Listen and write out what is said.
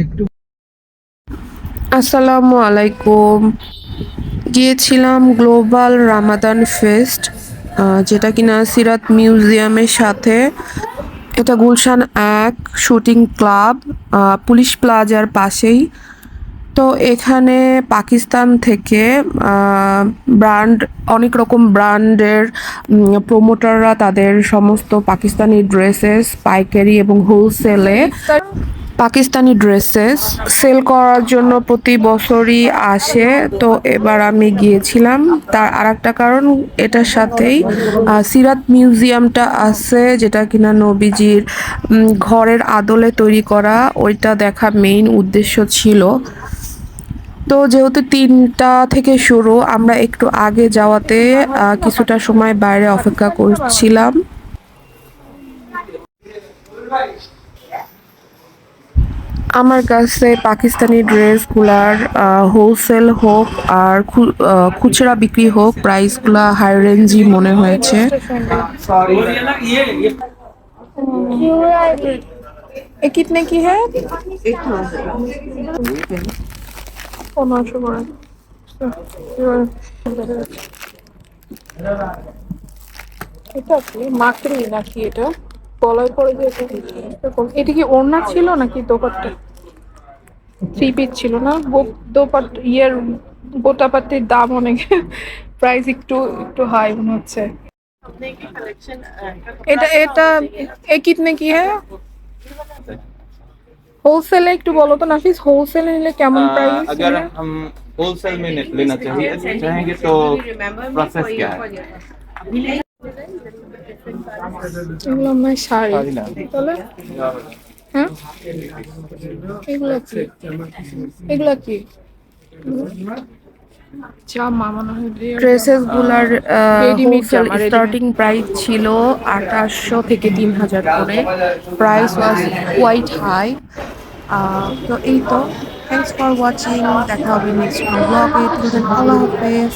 একটু আসসালামু আলাইকুম। গিয়েছিলাম গ্লোবাল রামাদান ফেস্ট, যেটা কিনা সিরাত মিউজিয়ামের সাথে। এটা গুলশান 1 শুটিং ক্লাব, পুলিশ প্লাজার পাশেই। তো এখানে পাকিস্তান থেকে ব্র্যান্ড, অনেক রকম ব্র্যান্ডের প্রমোটাররা তাদের সমস্ত পাকিস্তানি ড্রেসেস পাইকারি এবং হোলসেলে, পাকিস্তানি ড্রেসেস সেল করার জন্য প্রতি বছরই আসে। তো এবার আমি গিয়েছিলাম, তার আরেকটা কারণ এটার সাথেই সিরাত মিউজিয়ামটা আছে, যেটা কিনা নবীজির ঘরের আদলে তৈরি করা, ওইটা দেখা মেইন উদ্দেশ্য ছিল। তো যেহেতু 3টা থেকে শুরু, আমরা একটু আগে যাওয়াতে কিছুটা সময় বাইরে অপেক্ষা করছিলাম। আমার কাছে পাকিস্তানি ড্রেসগুলার হোলসেল হোক আর খুচরা বিক্রি হোক, প্রাইসগুলা হাই রেঞ্জই মনে হয়েছে। এ কিতনে কি হ্যাঁ? 1500 করে। এটা কি মাকড়ি নাকি এটা? গলায় পরে যে এটা কি ওড়না ছিল নাকি দোপাট্টা? থ্রি পিস ছিল না? দোপাট ইয়ের গোটাপাতির দাম অনেক, প্রাইস একটু একটু হাই মনে হচ্ছে। এটা এটা এ কিতনে কি হ্যাঁ? होलसेल है, একটু বলো তো নাফিস, হোলসেলে নিলে কেমন প্রাইস? अगर हम होलसेल में लेना चाहिए चाहेंगे तो प्रोसेस क्या है। এগুলো আমার শাড়ি सारी ना তাহলে। হ্যাঁ, এগুলো কি? এগুলো কি জামা মনে হয়? ড্রেসেস গুলার রেডিমেড হোলসেল জামা, রেডিমেড। স্টার্টিং প্রাইস ছিল 2800 থেকে 3000 করে। Price was quite high. তো এই তো, থ্যাংকস ফর ওয়াচিং। দেখা হবে নেক্সট ব্লগে। টিল দেন আল্লাহ হাফেজ।